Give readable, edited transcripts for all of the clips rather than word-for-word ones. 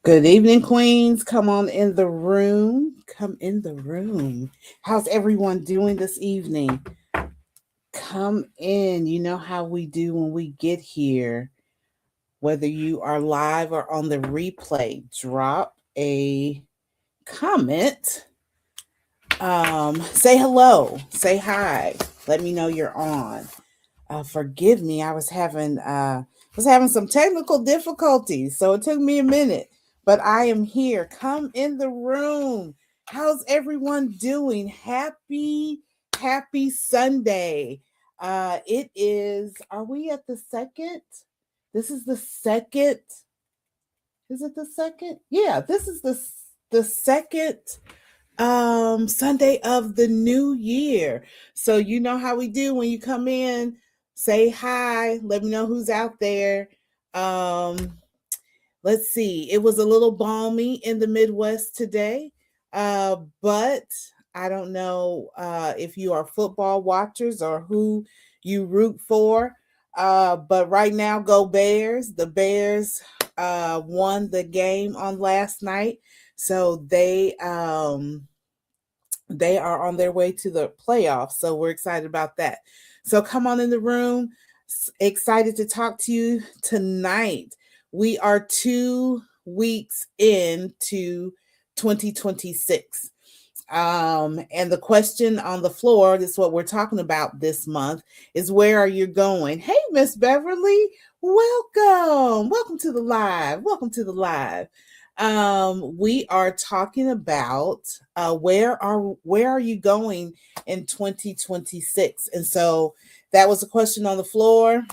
Good evening, Queens. Come on in the room. Come in the room. How's everyone doing this evening? Come in. You know how we do when we get here. Whether you are live or on the replay, drop a comment. Say hello. Say hi. Let me know you're on. Forgive me, I was having some technical difficulties, so it took me a minute, but I am here. Come in the room. How's everyone doing? Happy Sunday. It is. Are we at the second? This is the second. Is it the second? Yeah, this is the second Sunday of the new year. So you know how we do when you come in, say hi, let me know who's out there. um let's see, it was a little balmy in the Midwest today, but I don't know if you are football watchers or who you root for, but right now, go Bears. The Bears won the game on last night, so they are on their way to the playoffs. So we're excited about that. So come on in the room. Excited to talk to you tonight. We are 2 weeks into 2026. And the question on the floor, this is what we're talking about this month, is where are you going? Hey, Miss Beverly, welcome. Welcome to the live. Welcome to the live. We are talking about where are you going in 2026? And so that was a question on the floor,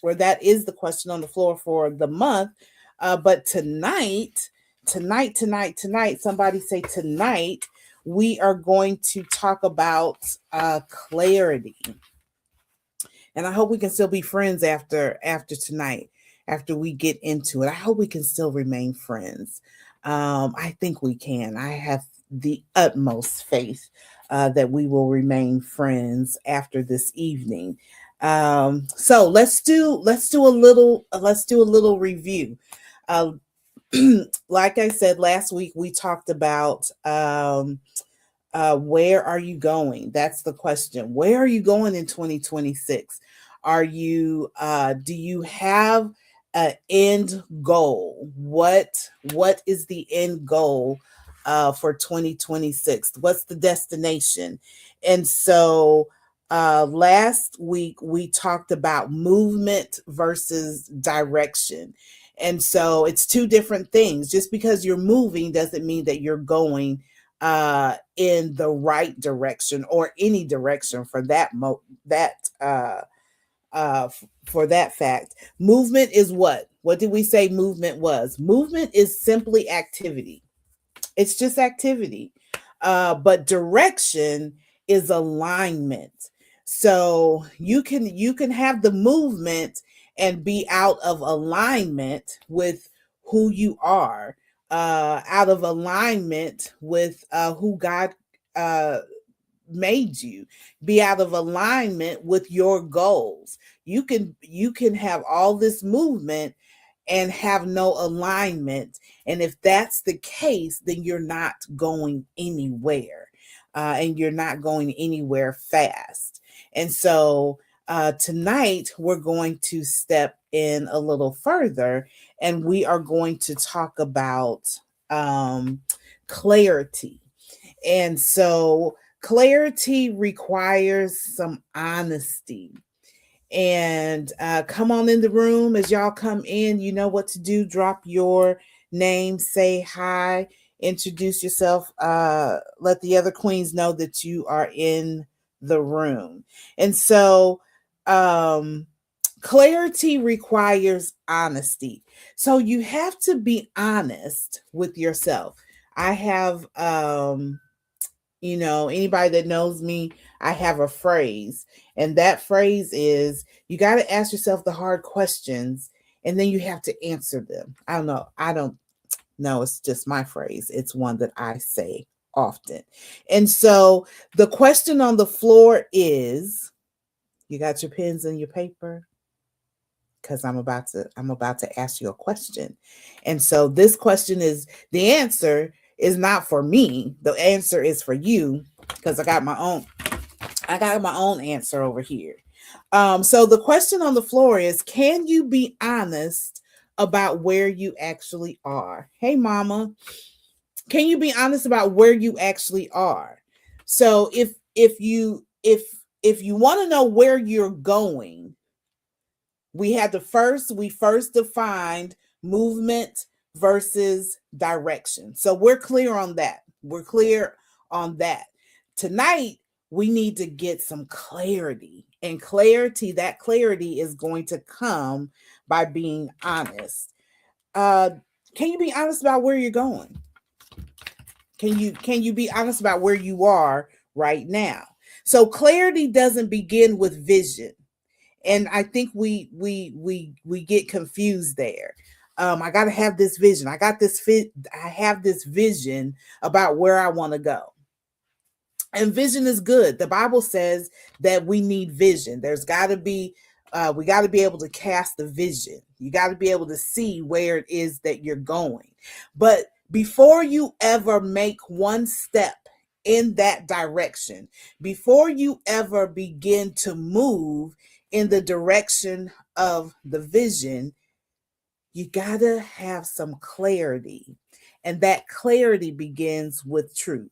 or that is the question on the floor for the month. But tonight, somebody say tonight, we are going to talk about clarity. And I hope we can still be friends after tonight, after we get into it. I hope we can still remain friends. I think we can. I have the utmost faith that we will remain friends after this evening. So let's do a little review. Uh, like I said last week, we talked about where are you going? That's the question. Where are you going in 2026? Do you have an end goal? What is the end goal for 2026? What's the destination? And so last week we talked about movement versus direction. And so it's two different things. Just because you're moving doesn't mean that you're going in the right direction, or any direction for that for that fact. Movement is what did we say movement was? Movement is simply activity. It's just activity. But direction is alignment. So you can have the movement and be out of alignment with who you are, out of alignment with who God uh, made you, be out of alignment with your goals. You can have all this movement and have no alignment. And if that's the case, then you're not going anywhere, and you're not going anywhere fast. And so tonight, we're going to step in a little further, and we are going to talk about um, clarity. And so clarity requires some honesty. And come on in the room. As y'all come in, you know what to do. Drop your name, say hi, introduce yourself, let the other queens know that you are in the room. And so um clarity requires honesty. So you have to be honest with yourself. I have anybody that knows me, I have a phrase, and that phrase is, you got to ask yourself the hard questions, and then you have to answer them. I don't know, it's just my phrase. It's one that I say often. And so the question on the floor is, you got your pens and your paper? because I'm about to ask you a question. And so this question is, the answer is not for me. The answer is for you, because I got my own answer over here. So the question on the floor is, can you be honest about where you actually are? Hey mama, can you be honest about where you actually are? So if you want to know where you're going, we first defined movement versus direction. So we're clear on that. We're clear on that. Tonight we need to get some clarity. And that clarity is going to come by being honest. Uh can you be honest about where you're going? Can you be honest about where you are right now? So clarity doesn't begin with vision, and I think we get confused there. I got to have this vision. I have this vision about where I want to go. And vision is good. The Bible says that we need vision. We got to be able to cast the vision. You got to be able to see where it is that you're going. But before you ever make one step in that direction, before you ever begin to move in the direction of the vision, you got to have some clarity. And that clarity begins with truth.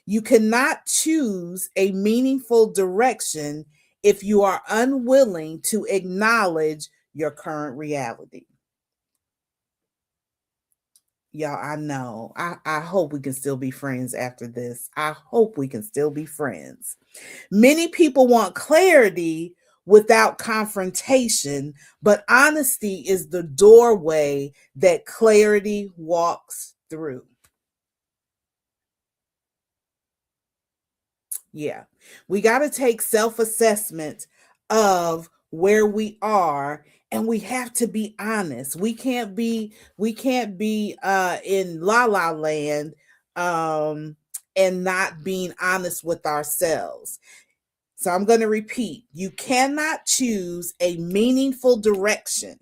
You cannot choose a meaningful direction if you are unwilling to acknowledge your current reality. Y'all, I know. I hope we can still be friends after this. I hope we can still be friends. Many people want clarity without confrontation, but honesty is the doorway that clarity walks through. Yeah. We got to take self-assessment of where we are, and we have to be honest. We can't be in la la land um and not being honest with ourselves. So I'm going to repeat. You cannot choose a meaningful direction.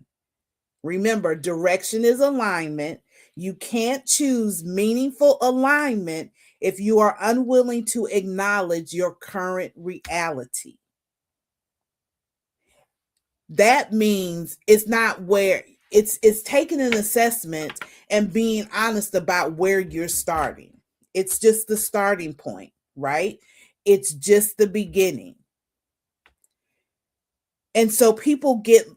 Remember, direction is alignment. You can't choose meaningful alignment if you are unwilling to acknowledge your current reality. That means it's not where it's taking an assessment and being honest about where you're starting. It's just the starting point, right? It's just the beginning. And so people get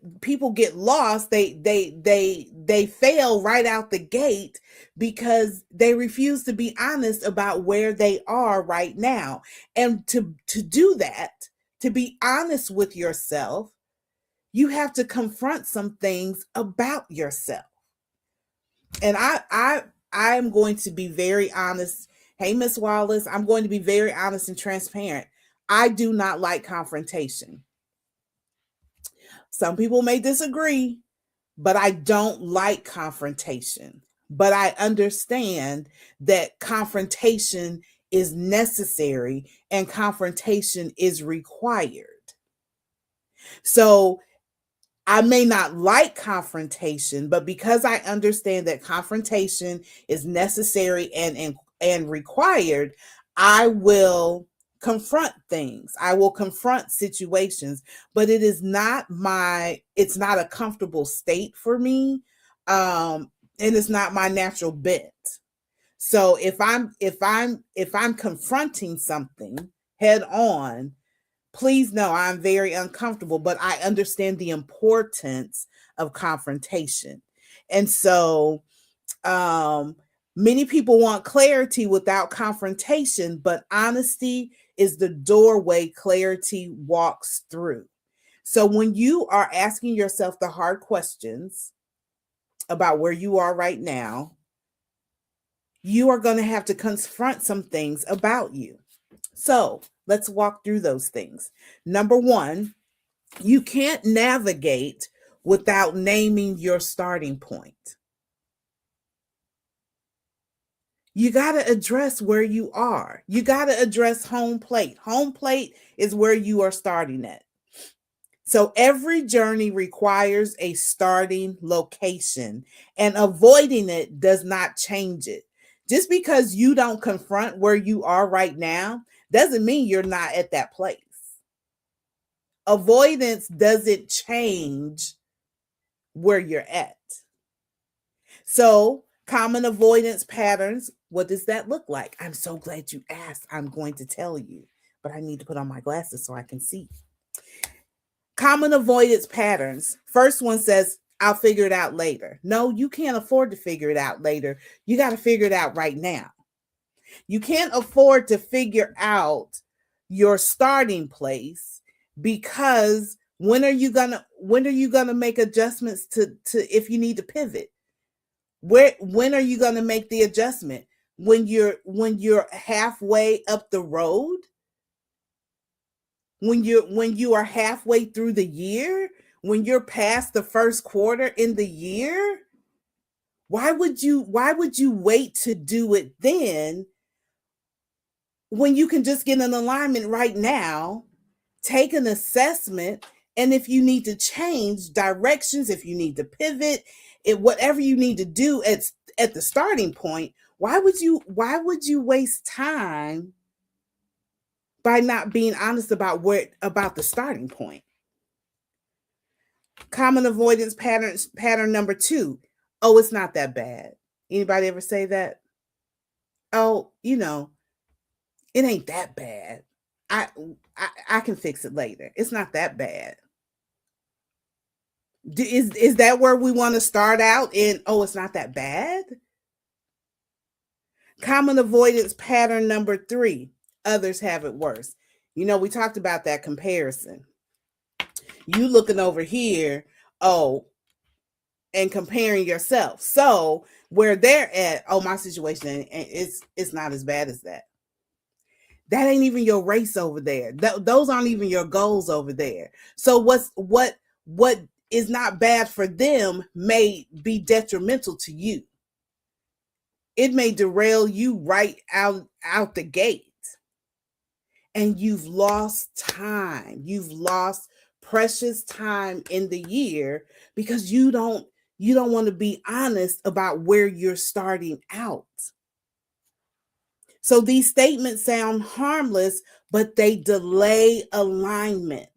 lost. They fail right out the gate because they refuse to be honest about where they are right now. And to do that, to be honest with yourself, you have to confront some things about yourself. And I'm going to be very honest. Hey, Miss Wallace, I'm going to be very honest and transparent. I do not like confrontation. Some people may disagree, but I don't like confrontation. But I understand that confrontation is necessary and confrontation is required. So I may not like confrontation, but because I understand that confrontation is necessary and required, I will confront things. I will confront situations, but it's not a comfortable state for me. And it's not my natural bent. So if I'm confronting something head on, please know I'm very uncomfortable, but I understand the importance of confrontation. And so many people want clarity without confrontation, but honesty is the doorway clarity walks through. So when you are asking yourself the hard questions about where you are right now, you are going to have to confront some things about you. So let's walk through those things. Number one, you can't navigate without naming your starting point. You got to address where you are. You got to address home plate. Home plate is where you are starting at. So every journey requires a starting location, and avoiding it does not change it. Just because you don't confront where you are right now doesn't mean you're not at that place. Avoidance doesn't change where you're at. So, common avoidance patterns, what does that look like? I'm so glad you asked. I'm going to tell you, but I need to put on my glasses so I can see. Common avoidance patterns. First one says, I'll figure it out later. No, you can't afford to figure it out later. You got to figure it out right now. You can't afford to figure out your starting place, because when are you gonna make adjustments to if you need to pivot? When are you gonna make the adjustment? When you're halfway up the road? When you are halfway through the year? When you're past the first quarter in the year? Why would you wait to do it then, when you can just get an alignment right now, take an assessment, and if you need to change directions, if you need to pivot, whatever you need to do at the starting point, why would you waste time by not being honest about the starting point? Common avoidance pattern number 2. Oh, it's not that bad. Anybody ever say that? Oh, it ain't that bad. I can fix it later. It's not that bad. Is that where we want to start out in? Oh, it's not that bad. Common avoidance pattern number 3. Others have it worse. We talked about that comparison. You looking over here, and comparing yourself. So where they're at, oh, my situation, it's not as bad as that. That ain't even your race over there. Those aren't even your goals over there. So what is not bad for them may be detrimental to you. It may derail you right out the gate. And you've lost time. You've lost precious time in the year because you don't want to be honest about where you're starting out. So these statements sound harmless, but they delay alignment.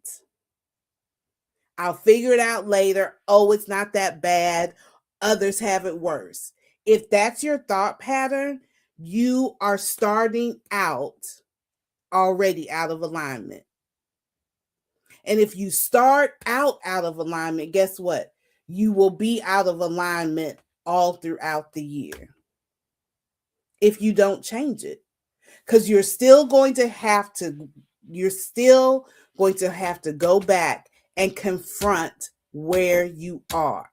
I'll figure it out later. Oh, it's not that bad. Others have it worse. If that's your thought pattern, you are starting out already out of alignment. And if you start out of alignment, guess what? You will be out of alignment all throughout the year if you don't change it. Because you're still going to have to go back and confront where you are.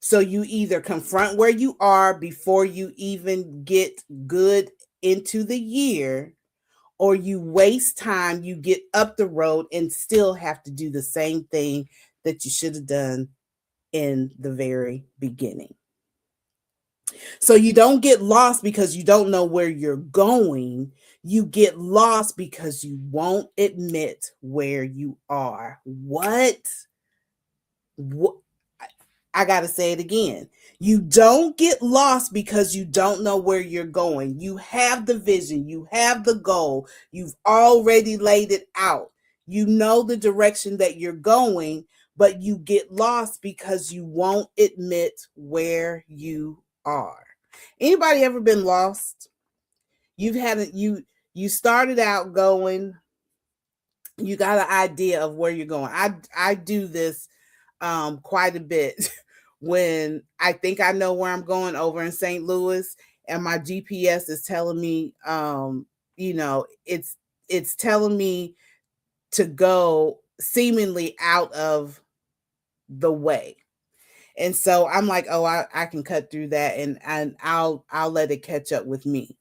So you either confront where you are before you even get good into the year, or you waste time, you get up the road and still have to do the same thing that you should have done in the very beginning. So you don't get lost because you don't know where you're going. You get lost because you won't admit where you are. What? I got to say it again. You don't get lost because you don't know where you're going. You have the vision. You have the goal. You've already laid it out. You know the direction that you're going, but you get lost because you won't admit where you are. Anybody ever been lost? You started out going, you got an idea of where you're going. I do this quite a bit when I think I know where I'm going over in St. Louis, and my GPS is telling me, it's telling me to go seemingly out of the way. And so I'm like, oh, I can cut through that, and I'll let it catch up with me.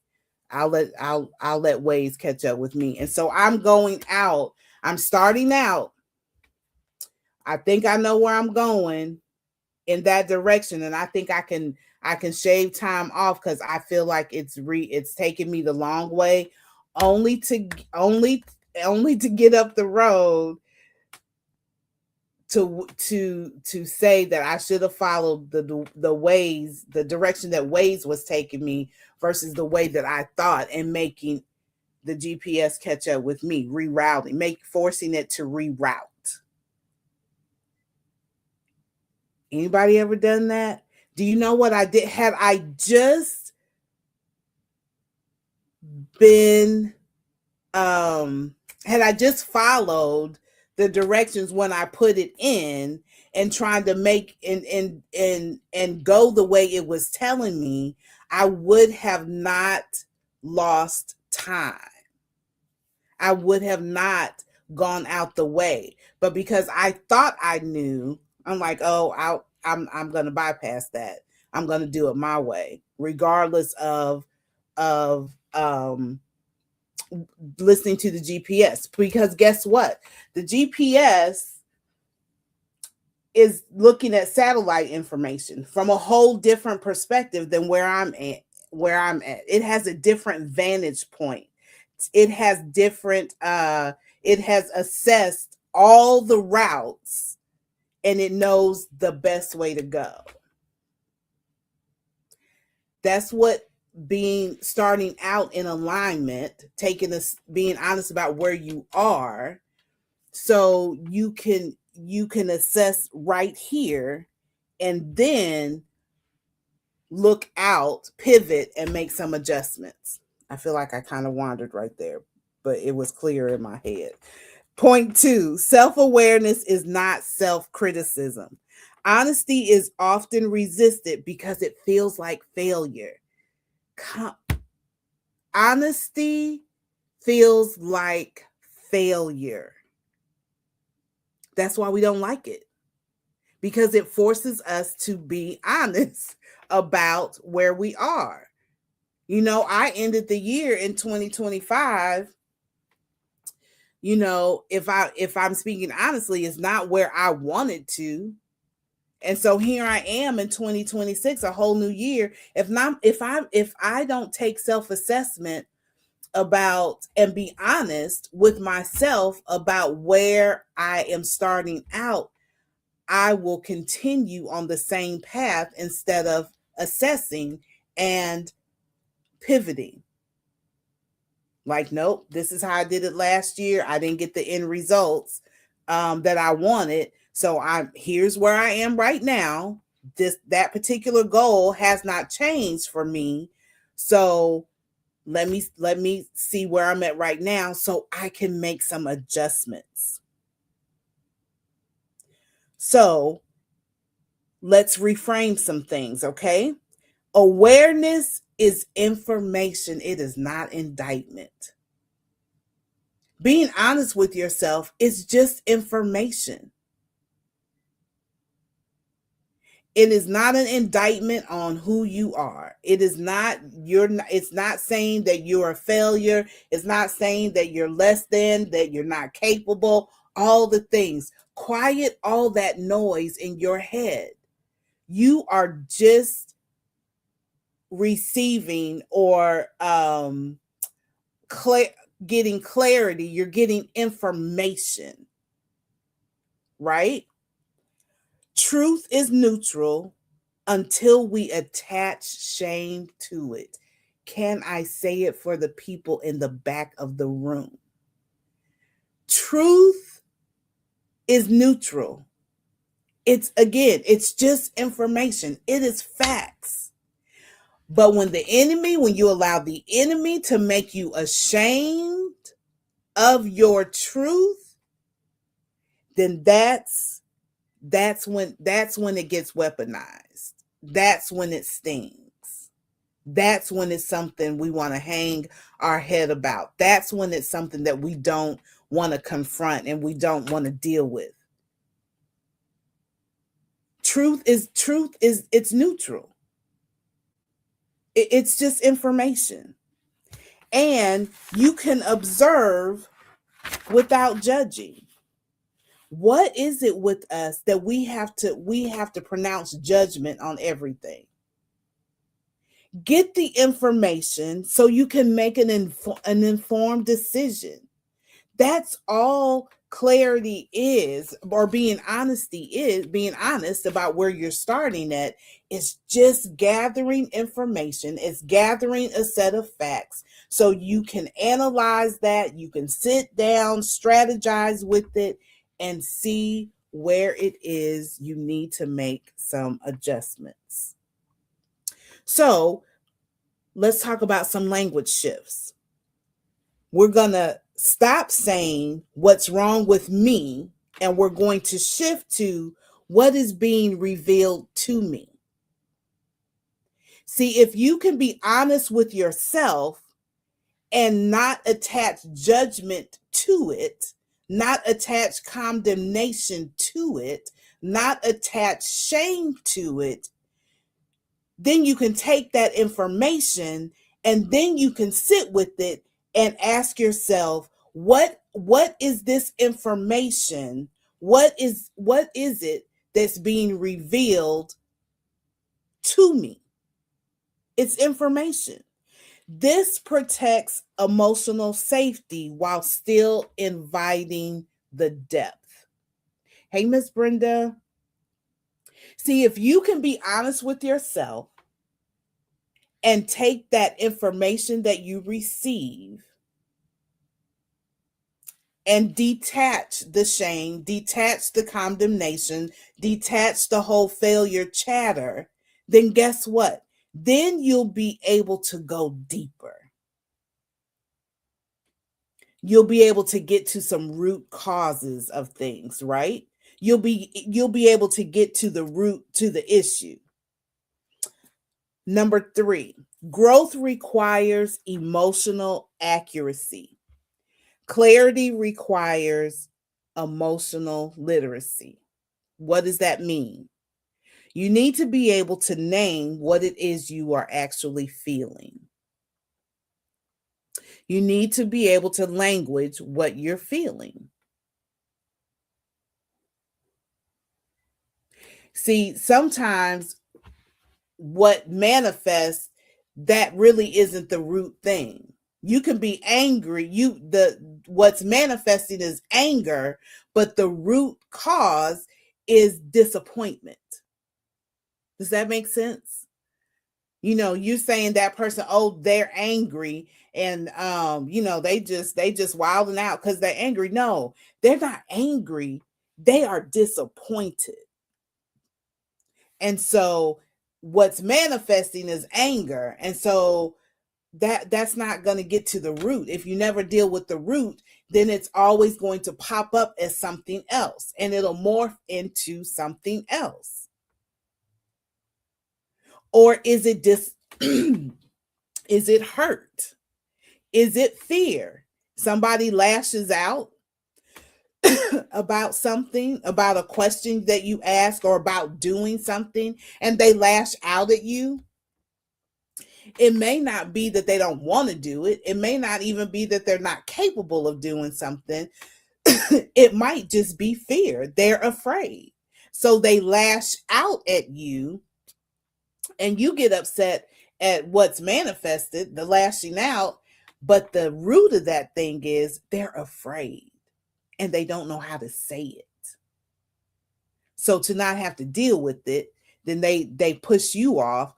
I'll let Waze catch up with me. And so I'm going out. I'm starting out. I think I know where I'm going in that direction, and I think I can shave time off because I feel like it's taking me the long way, only only to get up the road to say that I should have followed the ways, the direction that Waze was taking me versus the way that I thought, and making the GPS catch up with me, rerouting, forcing it to reroute. Anybody ever done that? Do you know what I did? Had I just been had I just followed the directions when I put it in and trying to make and go the way it was telling me, I would have not lost time. I would have not gone out the way. But because I thought I knew, I'm like, oh, I'm going to bypass that. I'm going to do it my way, regardless of listening to the GPS. Because guess what? The GPS is looking at satellite information from a whole different perspective than where I'm at. It has a different vantage point. It has different it has assessed all the routes, and it knows the best way to go. That's what starting out in alignment, being honest about where you are, so you can assess right here, and then look out, pivot, and make some adjustments. I feel like I kind of wandered right there, but it was clear in my head. Point 2, self-awareness is not self-criticism. Honesty is often resisted because it feels like failure. Honesty feels like failure. That's why we don't like it, because it forces us to be honest about where we are. You know, I ended the year in 2025. You know, if I'm speaking honestly, it's not where I wanted to. And so here I am in 2026, a whole new year. If I don't take self-assessment about and be honest with myself about where I am starting out, I will continue on the same path instead of assessing and pivoting. Like, nope, this is how I did it last year. I didn't get the end results that I wanted. So here's where I am right now. That particular goal has not changed for me. So let me see where I'm at right now so I can make some adjustments. So let's reframe some things, okay? Awareness is information. It is not indictment. Being honest with yourself is just information. It is not an indictment on who you are. It's not saying that you're a failure. It's not saying that you're less than, that you're not capable, all the things. Quiet all that noise in your head. You are just receiving or getting clarity. You're getting information, right? Truth is neutral until we attach shame to it. Can I say it for the people in the back of the room? Truth is neutral. It's just information. It is facts. But when you allow the enemy to make you ashamed of your truth, then that's when it gets weaponized. That's when it stings. That's when it's something we want to hang our head about. That's when it's something that we don't want to confront and we don't want to deal with. Truth is it's neutral. It's just information. And you can observe without judging. What is it with us that we have to pronounce judgment on everything? Get the information so you can make an informed decision. That's all clarity is, or being honest about where you're starting at. It's just gathering information, it's gathering a set of facts so you can analyze that, you can sit down, strategize with it, and see where it is you need to make some adjustments. So let's talk about some language shifts. We're going to stop saying what's wrong with me, and we're going to shift to what is being revealed to me. See, if you can be honest with yourself and not attach judgment to it, not attach condemnation to it, not attach shame to it, then you can take that information and then you can sit with it and ask yourself, what is this information? What is it that's being revealed to me? It's information. This protects emotional safety while still inviting the depth. Hey, Miss Brenda. See, if you can be honest with yourself and take that information that you receive and detach the shame, detach the condemnation, detach the whole failure chatter, then guess what? Then you'll be able to go deeper. You'll be able to get to some root causes of things, right? You'll be able to get to the root to the issue. Number 3, growth requires emotional accuracy. Clarity requires emotional literacy. What does that mean? You need to be able to name what it is you are actually feeling. You need to be able to language what you're feeling. See, sometimes what manifests, that really isn't the root thing. You can be angry, what's manifesting is anger, but the root cause is disappointment. Does that make sense? You saying that person, oh, they're angry, and they just wilding out because they're angry. No, they're not angry, they are disappointed. And so what's manifesting is anger. And so that's not going to get to the root. If you never deal with the root, then it's always going to pop up as something else, and it'll morph into something else. Or is it is it hurt? Is it fear? Somebody lashes out about something, about a question that you ask, or about doing something, and they lash out at you. It may not be that they don't want to do it. It may not even be that they're not capable of doing something. It might just be fear. They're afraid. So they lash out at you, and you get upset at what's manifested, the lashing out. But the root of that thing is they're afraid and they don't know how to say it. So to not have to deal with it, then they push you off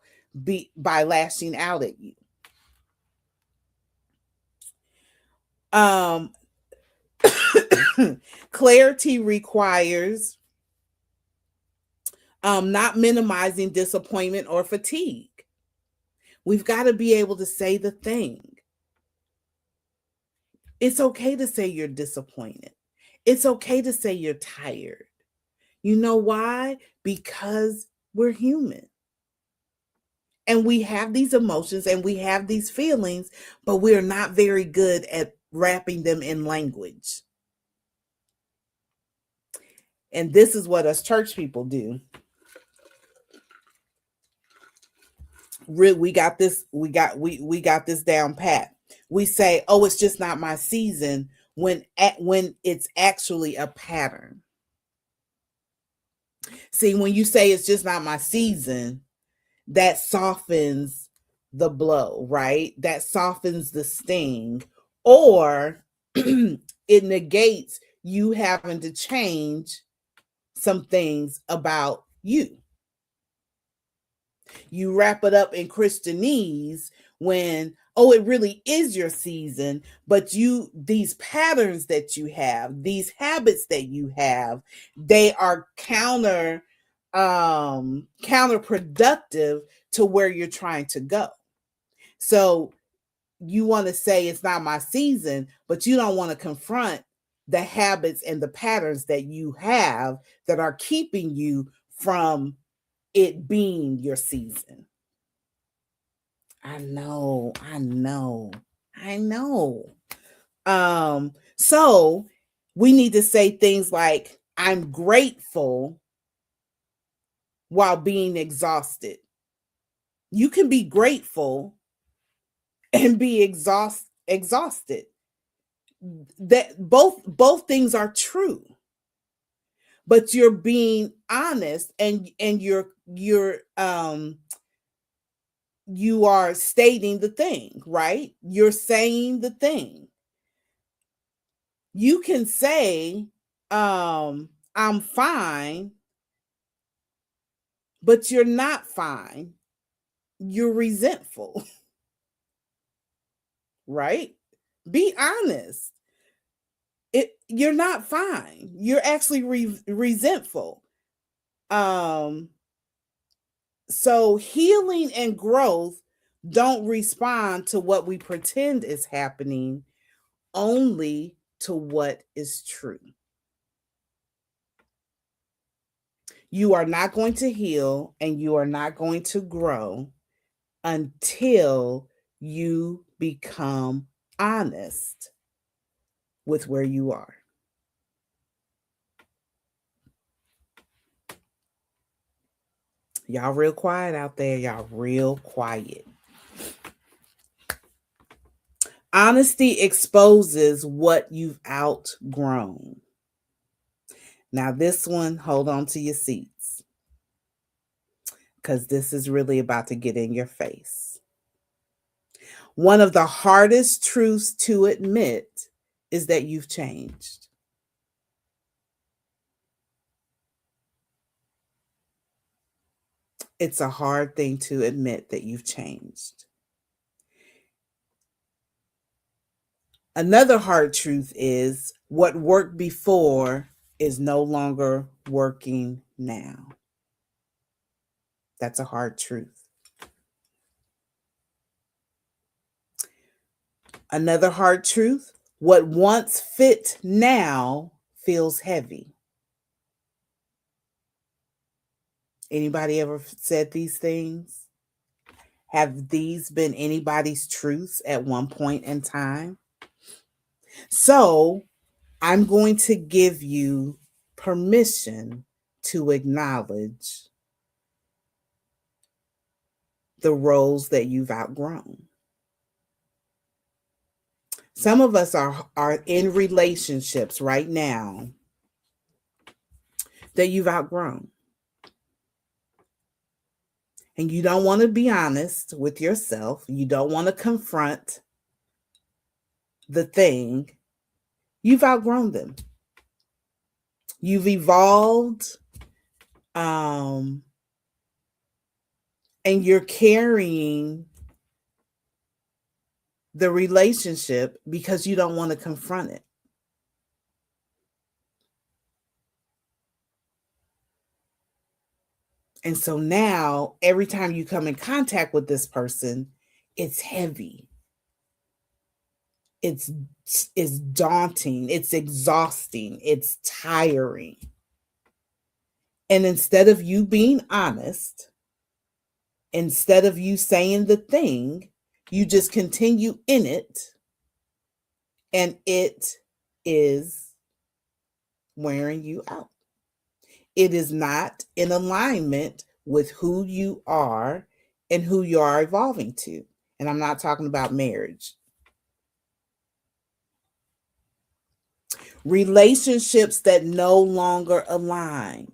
by lashing out at you. Clarity requires not minimizing disappointment or fatigue. We've got to be able to say the thing. It's okay to say you're disappointed. It's okay to say you're tired. You know why? Because we're human. And we have these emotions and we have these feelings, but we're not very good at wrapping them in language. And this is what us church people do. We got this down pat. We say, oh, it's just not my season, when it's actually a pattern. See, when you say it's just not my season, that softens the blow, right? That softens the sting. Or it negates you having to change some things about you. You wrap it up in Christianese when, oh, it really is your season, but these patterns that you have, these habits that you have, they are counterproductive to where you're trying to go. So you want to say it's not my season, but you don't want to confront the habits and the patterns that you have that are keeping you from it being your season. I know. So we need to say things like, I'm grateful while being exhausted. You can be grateful and be exhausted. That both things are true. But you're being honest, and you are stating the thing, right? You're saying the thing. You can say, I'm fine, but you're not fine. You're resentful, right? Be honest. You're not fine. You're actually resentful. So healing and growth don't respond to what we pretend is happening, only to what is true. You are not going to heal and you are not going to grow until you become honest with where you are. Y'all real quiet out there. Y'all real quiet. Honesty exposes what you've outgrown. Now, this one, hold on to your seats, because this is really about to get in your face. One of the hardest truths to admit is that you've changed. It's a hard thing to admit that you've changed. Another hard truth is what worked before is no longer working now. That's a hard truth. Another hard truth, what once fit now feels heavy. Anybody ever said these things? Have these been anybody's truths at one point in time? So I'm going to give you permission to acknowledge the roles that you've outgrown. Some of us are in relationships right now that you've outgrown. And you don't want to be honest with yourself. You don't want to confront the thing. You've outgrown them. You've evolved, and you're carrying the relationship because you don't want to confront it. And so now, every time you come in contact with this person, it's heavy. It's daunting. It's exhausting. It's tiring. And instead of you being honest, instead of you saying the thing, you just continue in it, and it is wearing you out. It is not in alignment with who you are and who you are evolving to. And I'm not talking about marriage. Relationships that no longer align.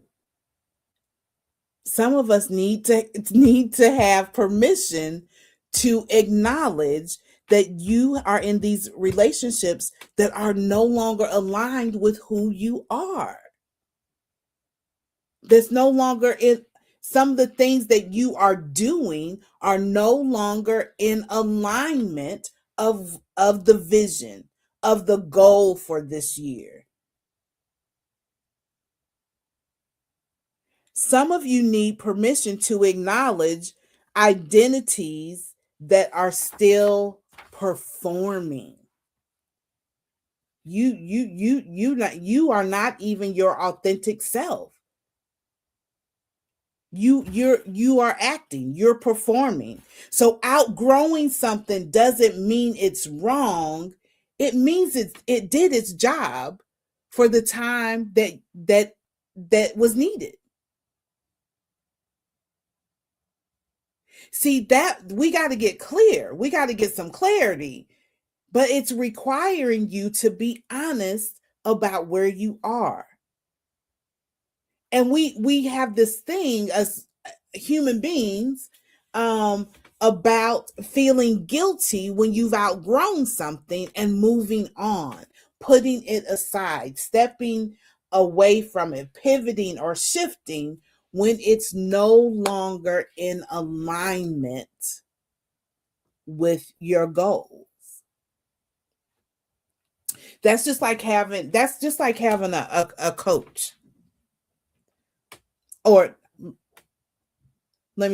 Some of us need to have permission to acknowledge that you are in these relationships that are no longer aligned with who you are. There's no longer in some of the things that you are doing are no longer in alignment of the vision, of the goal for this year. Some of you need permission to acknowledge identities that are still performing. You are not even your authentic self. You are acting, you're performing. So outgrowing something doesn't mean it's wrong. It means it did its job for the time that was needed. See, that we got to get clear. We got to get some clarity. But it's requiring you to be honest about where you are. And we have this thing as human beings about feeling guilty when you've outgrown something and moving on, putting it aside, stepping away from it, pivoting or shifting when it's no longer in alignment with your goals. That's just like having a coach. Or let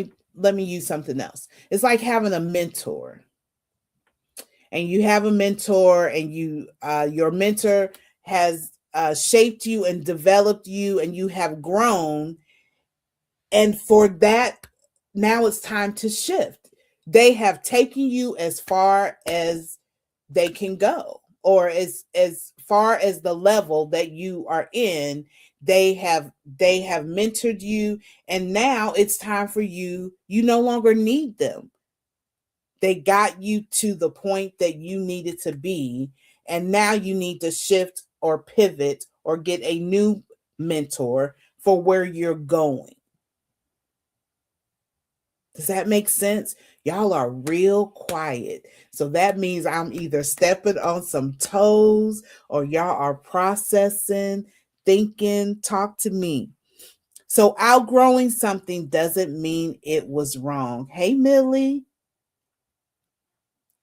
me use something else. It's like having a mentor. And you have a mentor, and your mentor has shaped you and developed you, and you have grown. And for that, now it's time to shift. They have taken you as far as they can go, or as far as the level that you are in. They have mentored you, and now it's time for you. You no longer need them. They got you to the point that you needed to be, and now you need to shift or pivot or get a new mentor for where you're going. Does that make sense? Y'all are real quiet. So that means I'm either stepping on some toes or y'all are processing, thinking. Talk to me. So outgrowing something doesn't mean it was wrong. Hey, Millie.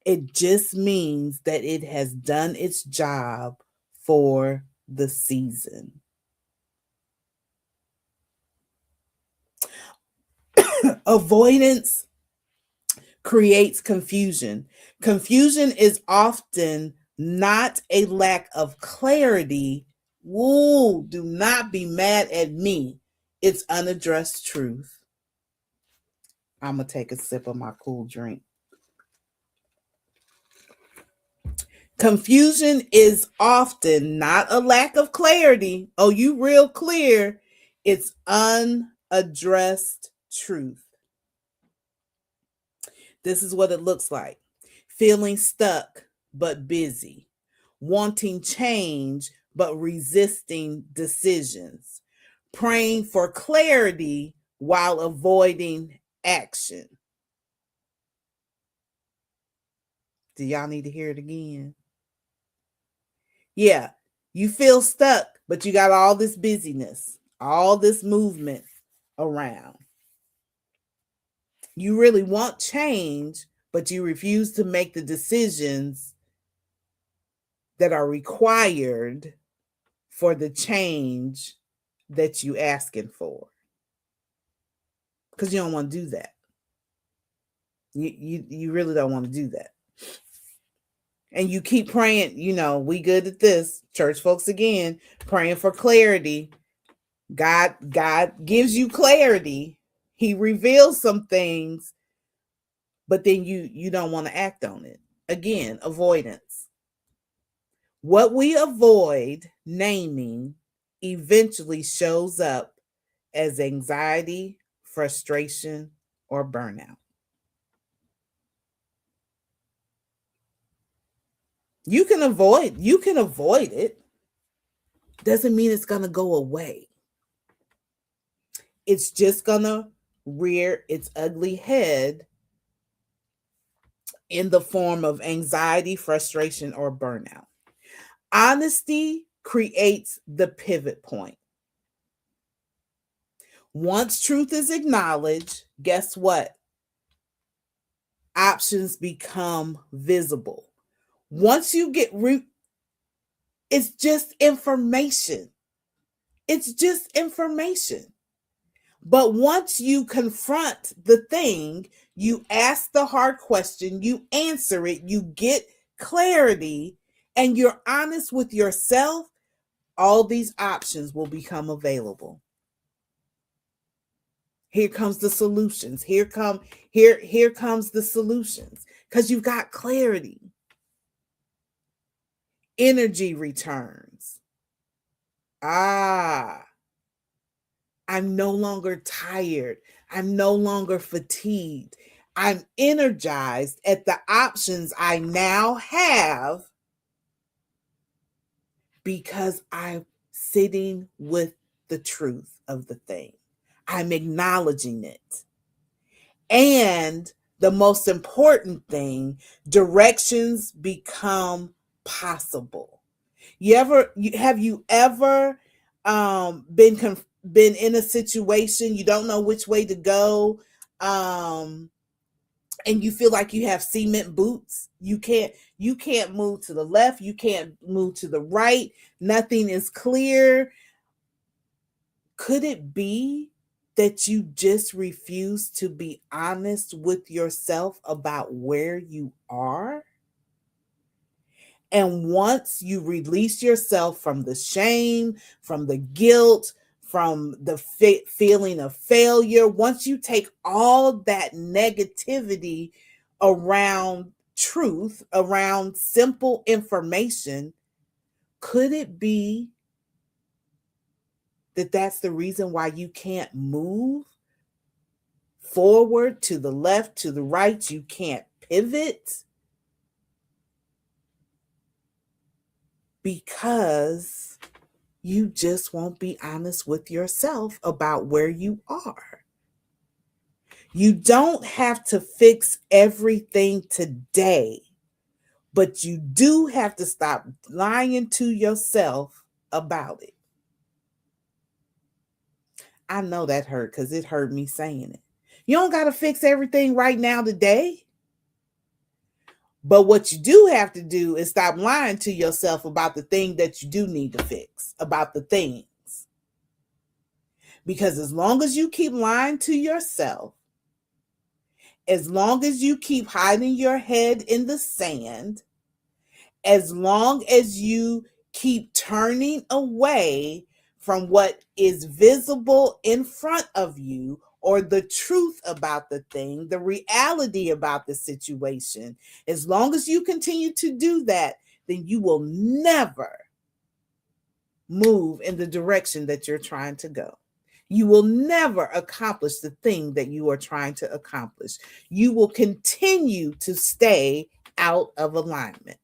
It just means that it has done its job for the season. Avoidance creates confusion. Confusion is often not a lack of clarity. Woo, do not be mad at me. It's unaddressed truth. I'm going to take a sip of my cool drink. Confusion is often not a lack of clarity. Oh, you real clear. It's unaddressed truth. This is what it looks like. Feeling stuck but busy. Wanting change but resisting decisions. Praying for clarity while avoiding action. Do y'all need to hear it again? Yeah, you feel stuck, but you got all this busyness, all this movement around. You really want change, but you refuse to make the decisions that are required for the change that you asking for. Because you don't want to do that. You really don't want to do that. And you keep praying, we good at this. Church folks again, praying for clarity. God gives you clarity. He reveals some things, but then you don't want to act on it. Again, avoidance. What we avoid naming eventually shows up as anxiety, frustration, or burnout. You can avoid it. Doesn't mean it's going to go away. It's just going to rear its ugly head in the form of anxiety, frustration, or burnout. Honesty creates the pivot point. Once truth is acknowledged, guess what? Options become visible. Once you get it's just information. It's just information. But once you confront the thing, you ask the hard question, you answer it, you get clarity, and you're honest with yourself, all these options will become available. Here comes the solutions. Here comes the solutions, because you've got clarity. Energy returns. I'm no longer tired. I'm no longer fatigued. I'm energized at the options I now have because I'm sitting with the truth of the thing. I'm acknowledging it. And the most important thing, directions become possible. Have you ever been in a situation you don't know which way to go, and you feel like you have cement boots? You can't move to the left, you can't move to the right, nothing is clear. Could it be that you just refuse to be honest with yourself about where you are? And once you release yourself from the shame, from the guilt, from the feeling of failure, once you take all that negativity around truth, around simple information, could it be that that's the reason why you can't move forward, to the left, to the right? You can't pivot because you just won't be honest with yourself about where you are. You don't have to fix everything today, but you do have to stop lying to yourself about it. I know that hurt because it hurt me saying it. You don't got to fix everything right now today. But what you do have to do is stop lying to yourself about the thing that you do need to fix, about the things. Because as long as you keep lying to yourself, as long as you keep hiding your head in the sand, as long as you keep turning away from what is visible in front of you, or the truth about the thing, the reality about the situation, as long as you continue to do that, then you will never move in the direction that you're trying to go. You will never accomplish the thing that you are trying to accomplish. You will continue to stay out of alignment.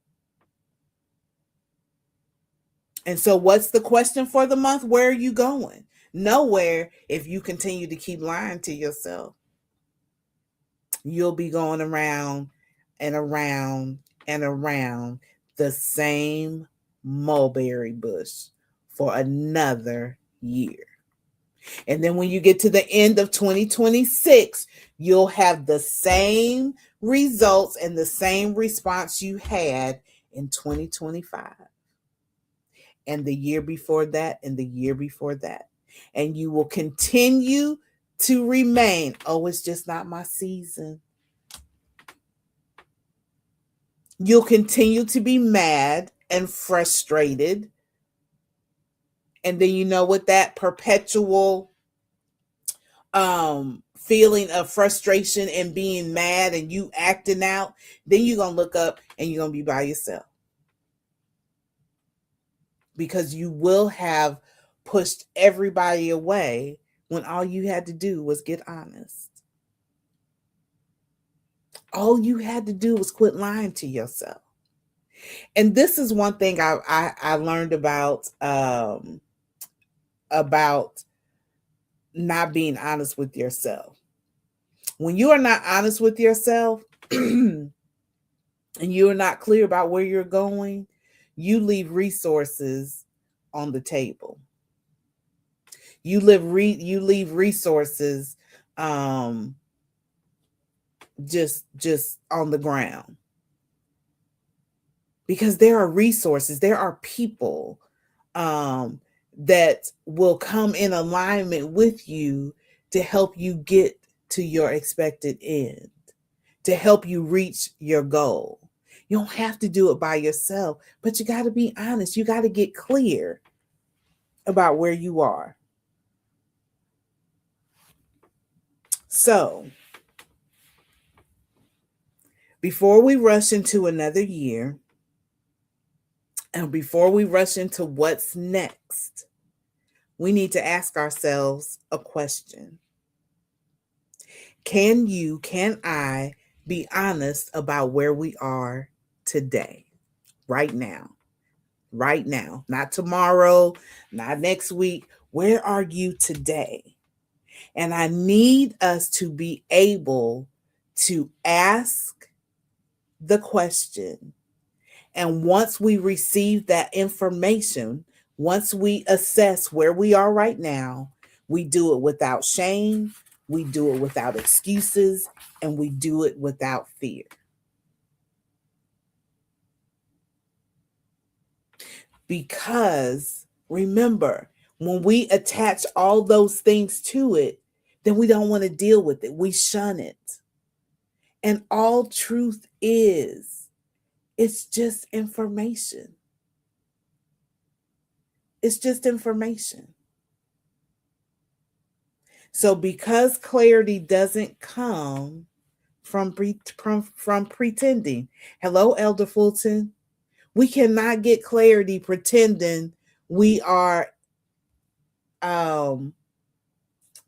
And so, what's the question for the month? Where are you going? Nowhere if you continue to keep lying to yourself. You'll be going around and around and around the same mulberry bush for another year. And then when you get to the end of 2026, you'll have the same results and the same response you had in 2025. And the year before that, and the year before that. And you will continue to remain, oh, it's just not my season. You'll continue to be mad and frustrated. And then you know what that perpetual feeling of frustration and being mad and you acting out, then you're going to look up and you're going to be by yourself. Because you will have pushed everybody away when all you had to do was get honest. All you had to do was quit lying to yourself. And this is one thing I learned about not being honest with yourself. When you are not honest with yourself, and you're not clear about where you're going, you leave resources on the table. You leave resources um just on the ground, because there are resources, there are people um that will come in alignment with you to help you get to your expected end, to help you reach your goal. You don't have to do it by yourself, but you got to be honest. You got to get clear about where you are. So, before we rush into another year, and before we rush into what's next, we need to ask ourselves a question. Can I be honest about where we are today, right now? Right now, not tomorrow, not next week. Where are you today? And I need us to be able to ask the question. And once we receive that information, once we assess where we are right now, we do it without shame, we do it without excuses, and we do it without fear. Because remember, when we attach all those things to it, then we don't want to deal with it. We shun it. And all truth is, it's just information. It's just information. So because clarity doesn't come from pretending. Hello, Elder Fulton. We cannot get clarity pretending we are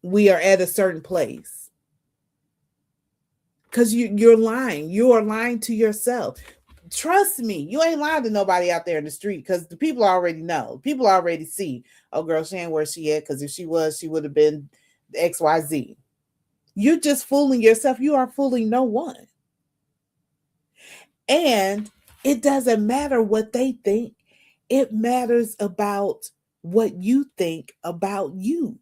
we are at a certain place. Because you're lying. You are lying to yourself. Trust me, you ain't lying to nobody out there in the street, because the people already know. People already see, oh girl, she ain't where she at, because if she was, she would have been XYZ. You're just fooling yourself. You are fooling no one. And it doesn't matter what they think. It matters about what you think about you.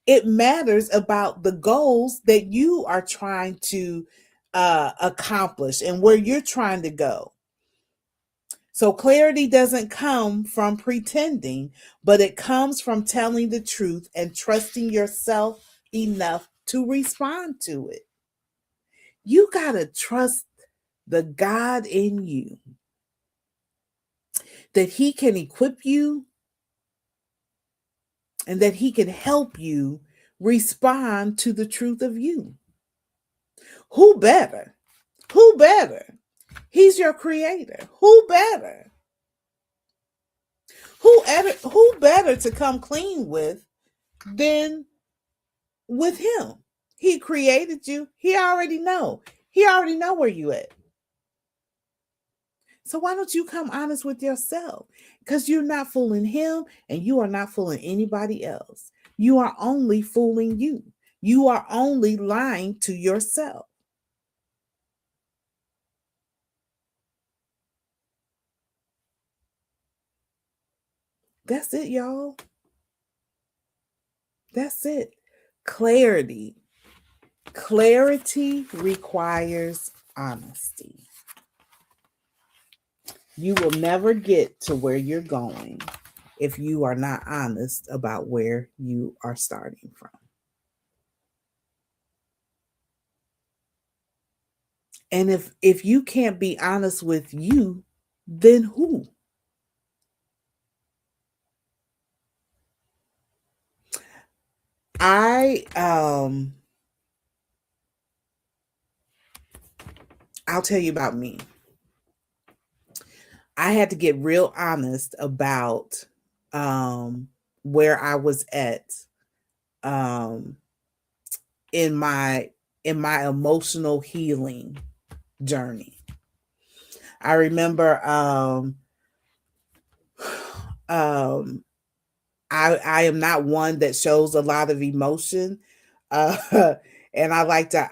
It matters about the goals that you are trying to accomplish and where you're trying to go. So clarity doesn't come from pretending, but it comes from telling the truth and trusting yourself enough to respond to it. You got to trust the God in you, that He can equip you and that He can help you respond to the truth of you. Who better? Who better? He's your creator. Who better? Who better to come clean with than with Him? He created you. He already know. He already know where you at. So why don't you come honest with yourself? Because you're not fooling Him and you are not fooling anybody else. You are only fooling you. You are only lying to yourself. That's it, y'all. That's it. Clarity. Clarity requires honesty. You will never get to where you're going if you are not honest about where you are starting from. And if you can't be honest with you, then who? I'll tell you about me. I had to get real honest about where I was at um in my emotional healing journey. I remember um I am not one that shows a lot of emotion. Uh and I like to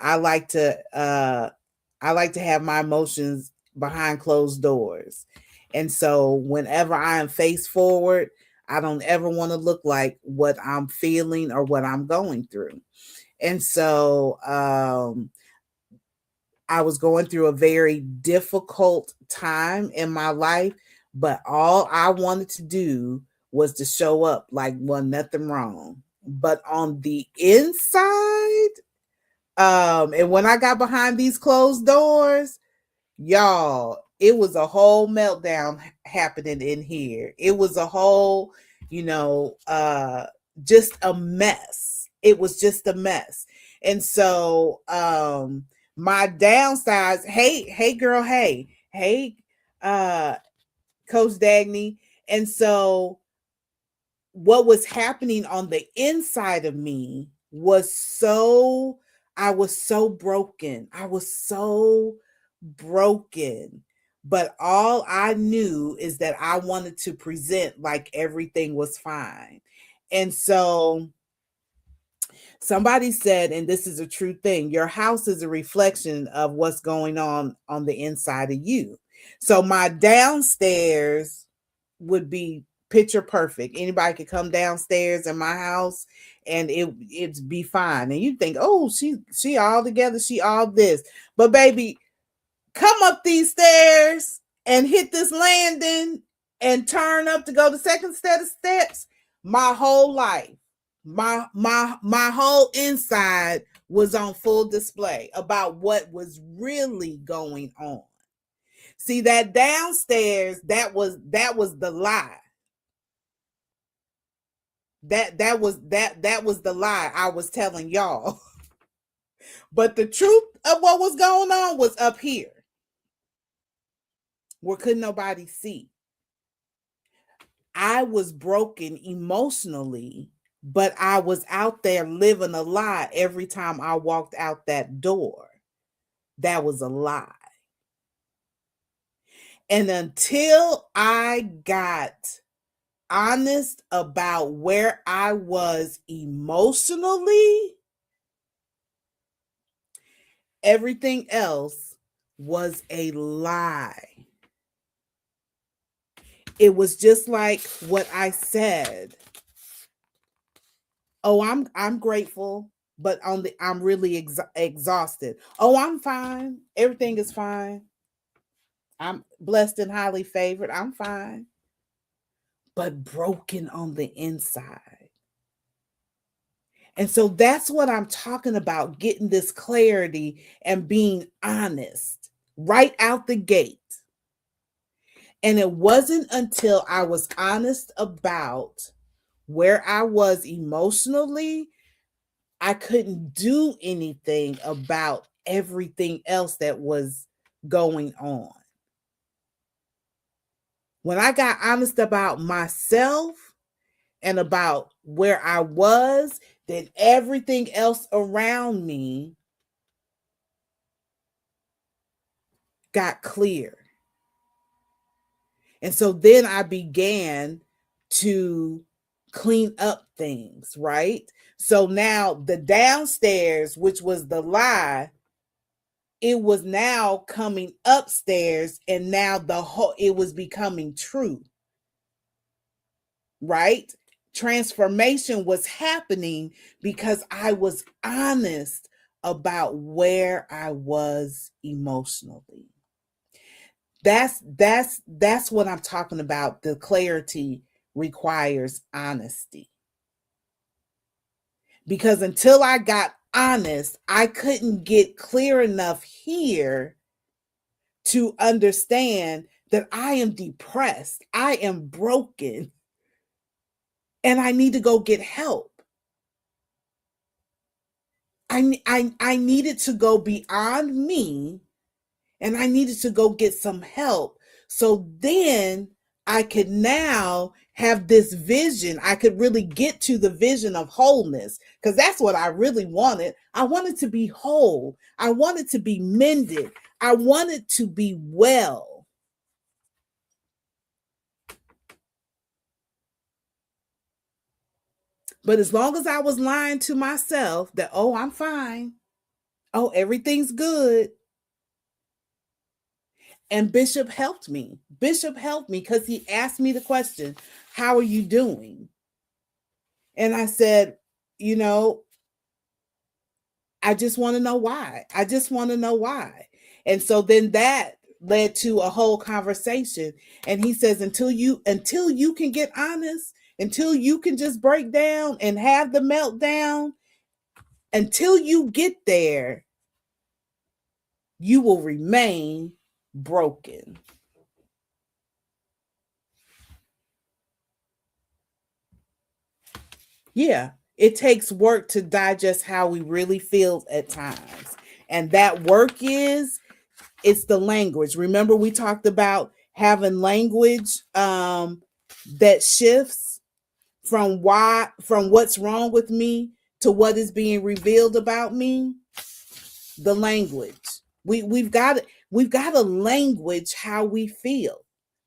have my emotions behind closed doors. And so whenever I am face forward, I don't ever want to look like what I'm feeling or what I'm going through. And so I was going through a very difficult time in my life, but all I wanted to do was to show up like nothing wrong. But on the inside, and when I got behind these closed doors, y'all, it was a whole meltdown happening in here. It was a whole, just a mess. It was just a mess. And so my downsides, hey girl, hey Coach Dagny. And so what was happening on the inside of me I was so broken. I was so broken. But all I knew is that I wanted to present like everything was fine. And so somebody said, and this is a true thing, your house is a reflection of what's going on the inside of you. So my downstairs would be picture perfect. Anybody could come downstairs in my house and it'd be fine. And you think, oh, she all together, she all this. But baby, come up these stairs and hit this landing and turn up to go the second set of steps. My whole life, my whole inside was on full display about what was really going on. See, that downstairs, that was the lie. That was the lie I was telling y'all. But the truth of what was going on was up here, where couldn't nobody see. I was broken emotionally, but I was out there living a lie every time I walked out that door. That was a lie. And until I got honest about where I was emotionally, everything else was a lie. It was just like what I said. Oh, I'm grateful, but I'm really exhausted. Oh, I'm fine. Everything is fine. I'm blessed and highly favored. I'm fine. But broken on the inside. And so that's what I'm talking about, getting this clarity and being honest right out the gate. And it wasn't until I was honest about where I was emotionally, I couldn't do anything about everything else that was going on. When I got honest about myself and about where I was, then everything else around me got clear. And so then I began to clean up things, right? So now the downstairs, which was the lie, it was now coming upstairs, and now it was becoming true, right? Transformation was happening because I was honest about where I was emotionally. That's what I'm talking about. The clarity requires honesty. Because until I got honest, I couldn't get clear enough here to understand that I am depressed, I am broken, and I need to go get help. I needed to go beyond me, and I needed to go get some help. So then I could now have this vision. I could really get to the vision of wholeness, because that's what I really wanted. I wanted to be whole. I wanted to be mended. I wanted to be well. But as long as I was lying to myself that, oh, I'm fine. Oh, everything's good. And Bishop helped me. Bishop helped me because he asked me the question, how are you doing? And I said, you know, I just want to know why. I just want to know why. And so then that led to a whole conversation. And he says, until you can get honest, until you can just break down and have the meltdown, until you get there, you will remain broken. Yeah, it takes work to digest how we really feel at times. And that work it's the language. Remember we talked about having language that shifts from what's wrong with me to what is being revealed about me. The language. We've got a language how we feel.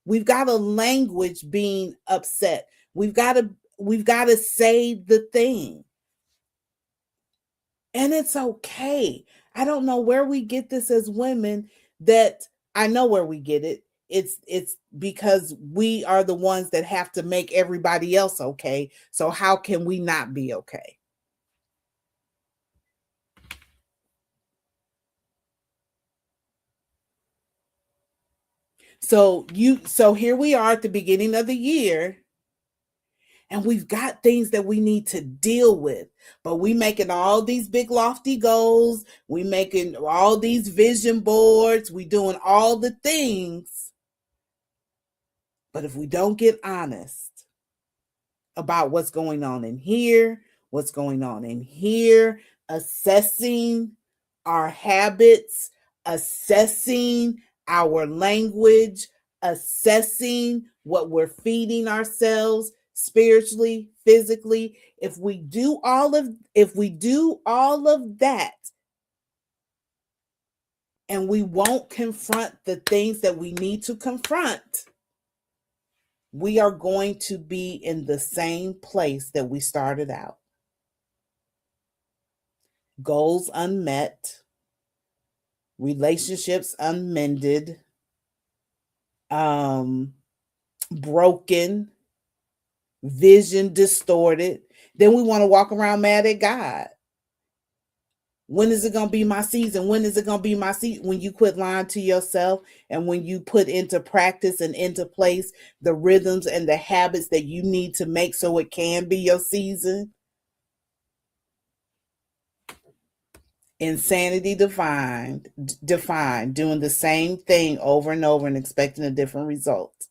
We've got a language being upset. We've got to say the thing. And it's okay. I don't know where we get this as women, that I know where we get it. It's because we are the ones that have to make everybody else okay. So how can we not be okay? So here we are at the beginning of the year, and we've got things that we need to deal with, but we making all these big lofty goals, we making all these vision boards, we doing all the things. But if we don't get honest about what's going on in here, what's going on in here, assessing our habits, assessing our language, assessing what we're feeding ourselves spiritually, physically, if we do all of that, and we won't confront the things that we need to confront, we are going to be in the same place that we started out. Goals unmet, relationships unmended, broken, vision distorted. Then we want to walk around mad at God. When is it going to be my season? When is it going to be my season? When you quit lying to yourself, and when you put into practice and into place the rhythms and the habits that you need to make so it can be your season. Insanity defined, doing the same thing over and over and expecting a different result.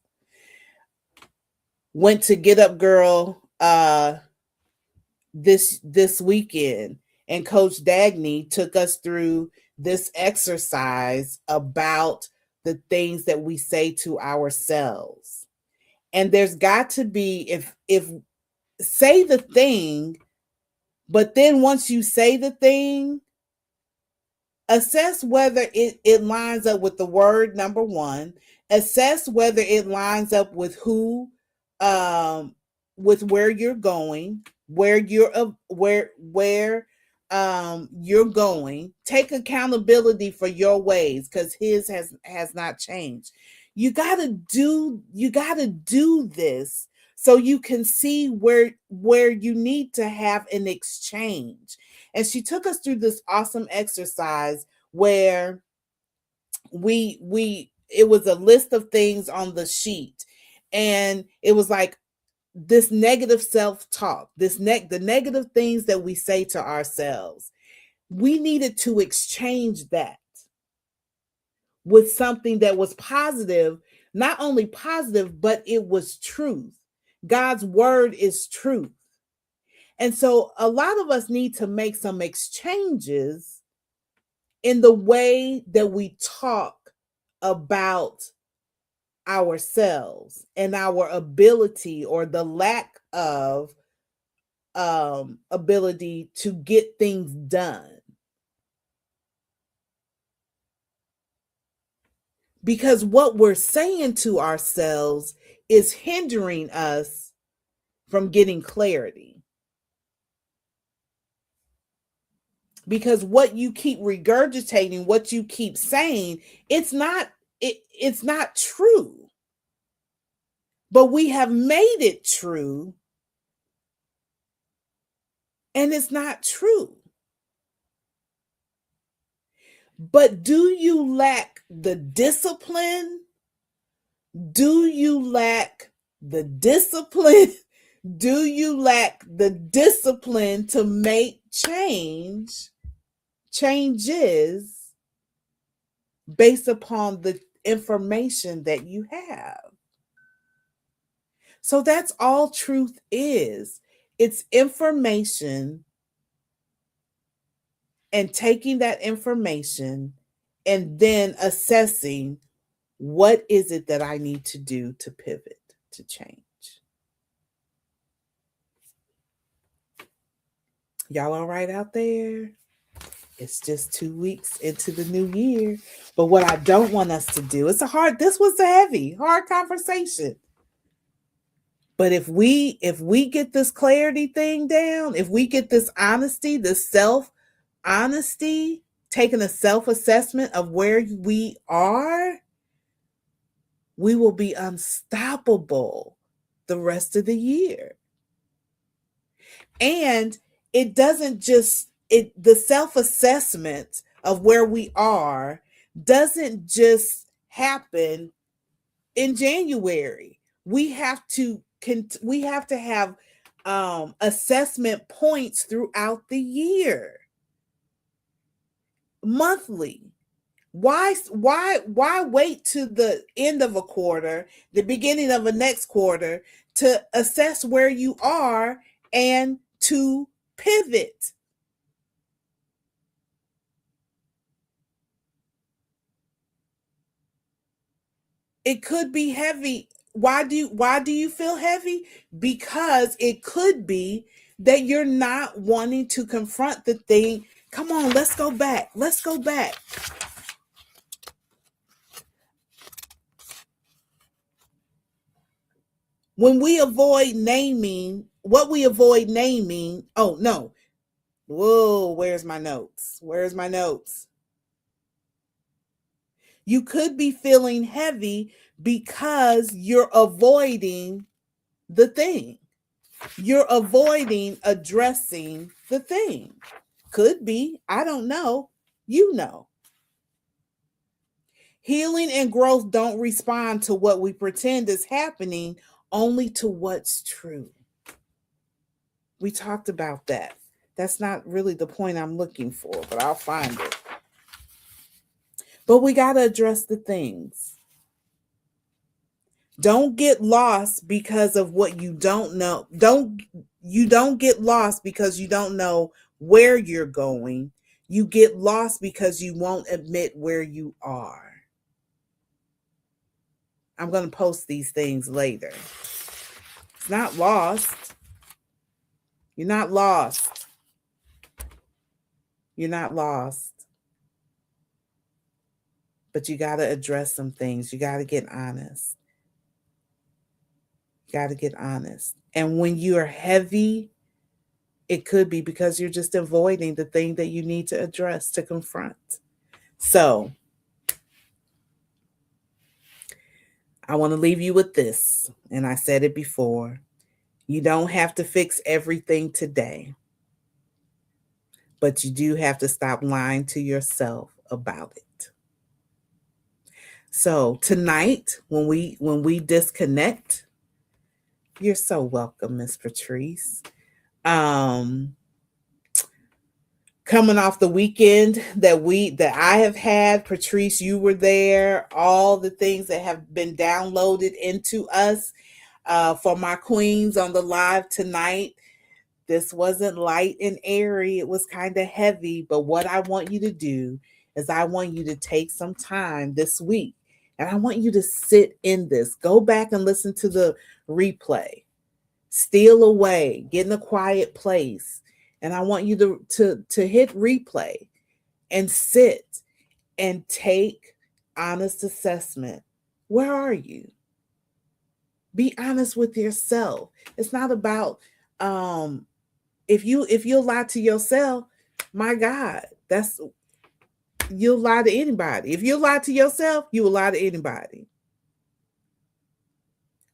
Went to Get Up Girl this weekend, and Coach Dagny took us through this exercise about the things that we say to ourselves. And there's got to be, if say the thing, but then once you say the thing, assess whether it lines up with the word, number one. Assess whether it lines up with with where you're going, where you're going. Take accountability for your ways, because his has not changed. You gotta do this so you can see where you need to have an exchange. And she took us through this awesome exercise where we it was a list of things on the sheet, and it was like this negative self-talk, the negative things that we say to ourselves. We needed to exchange that with something that was positive, not only positive, but it was truth. God's word is truth. And so a lot of us need to make some exchanges in the way that we talk about ourselves and our ability, or the lack of ability to get things done. Because what we're saying to ourselves is hindering us from getting clarity. Because what you keep regurgitating, what you keep saying, it's not it's not true. But we have made it true, and it's not true. But do you lack the discipline? Do you lack the discipline? Do you lack the discipline to make changes based upon the information that you have? So that's all truth is. It's information, and taking that information and then assessing, what is it that I need to do to pivot, to change? Y'all all right out there? It's just 2 weeks into the new year. But what I don't want us to do, this was a heavy, hard conversation. But if we get this clarity thing down, if we get this honesty, this self-honesty, taking a self-assessment of where we are, we will be unstoppable the rest of the year. And it doesn't just, the self-assessment of where we are doesn't just happen in January. We have to have assessment points throughout the year, monthly. Why wait to the end of a quarter, the beginning of a next quarter, to assess where you are and to pivot? It could be heavy. Why do you feel heavy? Because it could be that you're not wanting to confront the thing. Come on, let's go back. When we avoid naming, oh no. Whoa, where's my notes? You could be feeling heavy because you're avoiding the thing. You're avoiding addressing the thing. Could be, I don't know. You know. Healing and growth don't respond to what we pretend is happening, only to what's true. We talked about that. That's not really the point I'm looking for, but I'll find it. But we got to address the things. Don't get lost because of what you don't know. You don't get lost because you don't know where you're going. You get lost because you won't admit where you are. I'm going to post these things later. It's not lost. You're not lost. You're not lost. But you got to address some things. You got to get honest. And when you're heavy, it could be because you're just avoiding the thing that you need to address, to confront. So I want to leave you with this. And I said it before. You don't have to fix everything today, but you do have to stop lying to yourself about it. So tonight, when we disconnect, you're so welcome, Miss Patrice. Coming off the weekend that I have had, Patrice, you were there. All the things that have been downloaded into us for my queens on the live tonight. This wasn't light and airy. It was kind of heavy. But what I want you to do is I want you to take some time this week, and I want you to sit in this. Go back and listen to the replay. Steal away. Get in a quiet place. And I want you to hit replay and sit and take honest assessment. Where are you? Be honest with yourself. It's not about if you lie to yourself, my God, you'll lie to anybody. If you lie to yourself, you will lie to anybody.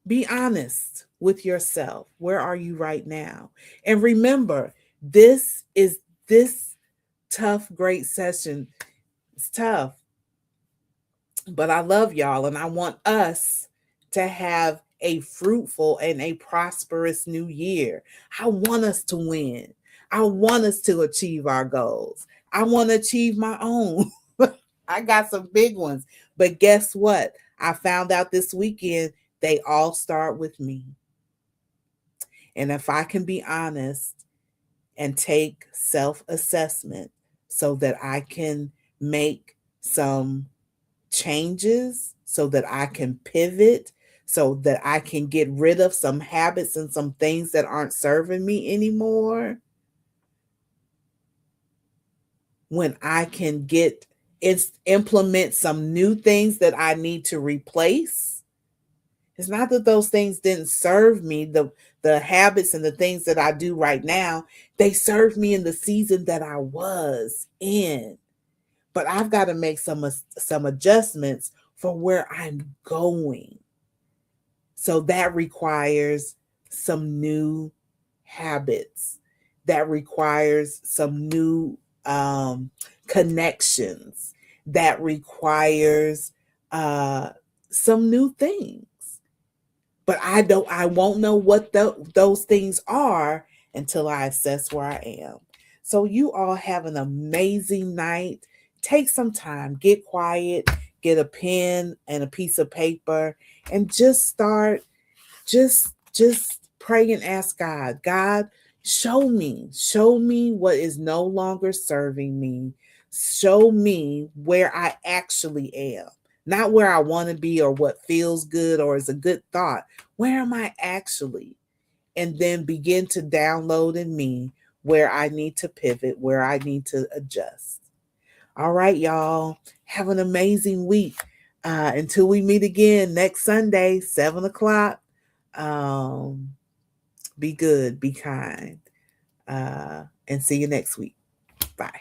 Be honest with yourself. Where are you right now? And remember, this tough, great session. It's tough, but I love y'all and I want us to have a fruitful and a prosperous new year. I want us to win. I want us to achieve our goals. I want to achieve my own. I got some big ones. But guess what? I found out this weekend they all start with me. And if I can be honest and take self assessment so that I can make some changes, so that I can pivot, so that I can get rid of some habits and some things that aren't serving me anymore, when I can implement some new things that I need to replace. It's not that those things didn't serve me, the habits and the things that I do right now, they served me in the season that I was in. But I've got to make some adjustments for where I'm going. So that requires some new habits. That requires some new connections. That requires some new things. But I won't know what those things are until I assess where I am. So you all have an amazing night. Take some time, get quiet, get a pen and a piece of paper, and just start, just pray and ask God, God, show me what is no longer serving me. Show me where I actually am. Not where I want to be or what feels good or is a good thought. Where am I actually? And then begin to download in me where I need to pivot, where I need to adjust. All right, y'all. Have an amazing week. Until we meet again next Sunday, 7 o'clock. Be good, be kind, and see you next week. Bye.